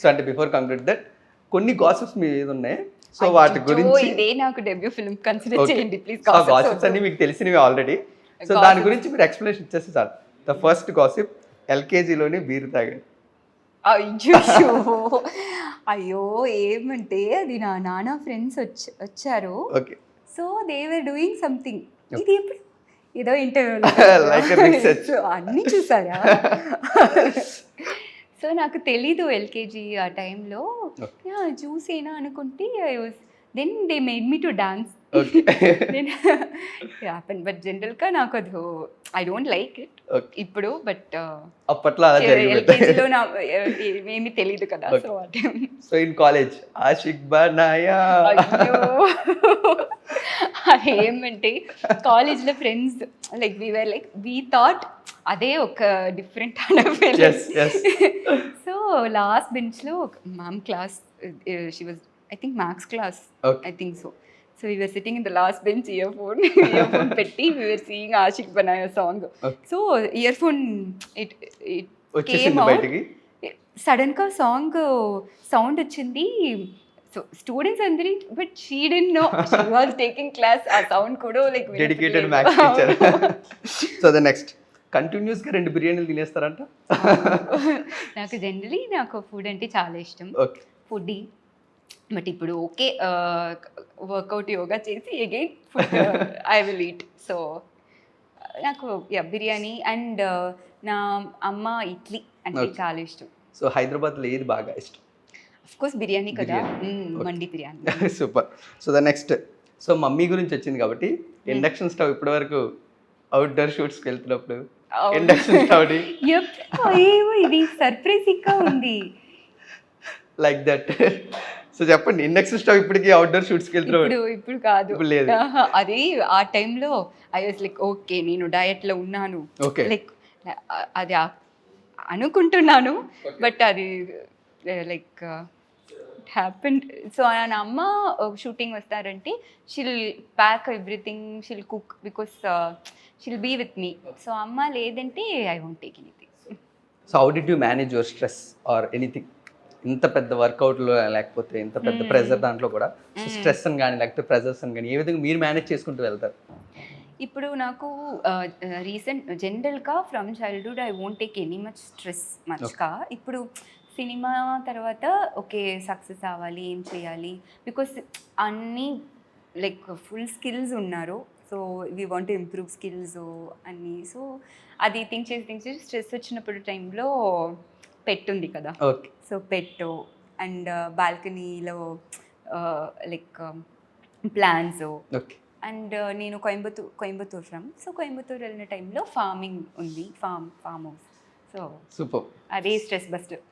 So అంటే before conclude that కొన్ని gossips మీ మీద ఉన్నాయి. సో వాటి గురించి ఇదే నాకు డెబ్యూ ఫిల్మ్ కన్సిడర్ Okay. చేయండి ప్లీజ్. సో గాసిప్స్ అన్ని మీకు తెలిసినవి ఆల్రెడీ. సో దాని గురించి మీరు ఎక్స్ప్లెనేషన్ ఇచ్చేస్తే చాలు. ద ఫస్ట్ గాసిప్ ఎల్కేజీలోని బీర్ తాగాడు. అయ్యో అయ్యో ఏమంటే అది నా నాన్న ఫ్రెండ్స్ వచ్చారు. Okay. So they were doing something. ఇది ఎప్పుడు ఏదో ఇంటర్వ్యూ Like a research. అన్నీ చూసారా? సో నాకు తెలీదు ఎల్కేజీ ఆ టైంలో చూసేనా అనుకుంటే then they made me to dance. Okay. Then happen. But జనరల్గా నాకు అది ఐ డోంట్ లైక్ ఇట్ ఇప్పుడు. బట్ అప్పట్లో అలా జరిగింది. ఎల్కేజీలో నా ఏమీ తెలీదు కదా. సో ఆ time so in college Aashiq Banaya. అయ్యో ఏమంటే కాలేజ్లో friends like we're like we thought అదే ఒక different Yes, yes. So last బెంచ్లో ma'am class she was I think maths class Okay. I think so. So we were sitting in the last bench earphone పెట్టి we were seeing Aashiq Banaya song. Okay. So earphone it వచ్చేసింది బయటికి. సడన్గా song sound వచ్చింది. So students అందరి but she did no she was taking class. ఆ sound కూడా like dedicated maths teacher. So the next continuous గా 2 బిర్యానీలు తినేస్తారంట. నాకు జనరలీ నాకు ఫుడ్ అంటే చాలా ఇష్టం. ఓకే. ఫుడ్డీ. బట్ ఇప్పుడు ఓకే వర్కౌట్ యోగా చేసి again food I will eat. So నాకు బిర్యానీ అండ్ నా అమ్మ ఇడ్లీ అంటే Okay. చాలా ఇష్టం. సో హైదరాబాద్లో ఏది బాగా ఇష్టం? అఫ్ కోర్స్ బిర్యానీ కదా. బిర్యానీ. మండి biryani. Super. So the next so mummy గురించి వచ్చింది కాబట్టి ఇండక్షన్ స్టవ్ ఇప్పటి వరకు అవుట్డోర్ షూట్స్కి వెళ్తున్నప్పుడు ఇండక్షన్ స్టవ్ ఏమో ఇది సర్ప్రైజింగ్గా ఉంది. Like that. సో చెప్పండి ఇండక్షన్ స్టవ్ ఇప్పటికి అవుట్డోర్ షూట్స్కి వెళ్తున్నప్పుడు ఇప్పుడు కాదు. ఇప్పుడు లేదు. అది ఆ టైంలో ఐ వాజ్ లైక్ ఓకే నేను డయట్లో ఉన్నాను. ఓకే. లైక్ అది అనుకుంటున్నాను బట్ అది లైక్ హ్యాపెండ్. సో నా అమ్మ షూటింగ్ వస్తారంటే shall pack everything, shall cook because shall be with me. So అమ్మ లేదంటే I won't take anything. So how did you manage your stress or anything? ఇంత పెద్ద వర్కౌట్లో లేకపోతే ఇంత పెద్ద ప్రెజర్ దాంట్లో కూడా స్ట్రెస్ అని కానీ లేకపోతే ప్రెజర్స్ అని కానీ ఏ విధంగా మీరు మేనేజ్ చేసుకుంటూ వెళ్తారు? ఇప్పుడు నాకు రీసెంట్ జనరల్గా from childhood I won't take any much stress మచ్గా. ఇప్పుడు సినిమా తర్వాత ఓకే సక్సెస్ అవ్వాలి, ఏం చేయాలి, బికాస్ అన్నీ లైక్ ఫుల్ స్కిల్స్ ఉన్నారు. So we want to improve skills అన్నీ. సో అది థింక్ చేసి స్ట్రెస్ వచ్చినప్పుడు టైంలో పెట్టుంది కదా. ఓకే. సో పెట్టు అండ్ బాల్కనీలో లైక్ ప్లాన్స్. ఓకే. అండ్ నేను కోయంబత్తూర్ ఫ్రమ్. సో కోయంబత్తూర్ వెళ్ళిన టైంలో ఫార్మింగ్ ఉంది, ఫామ్ హౌస్. So super. అదే స్ట్రెస్ బస్టర్.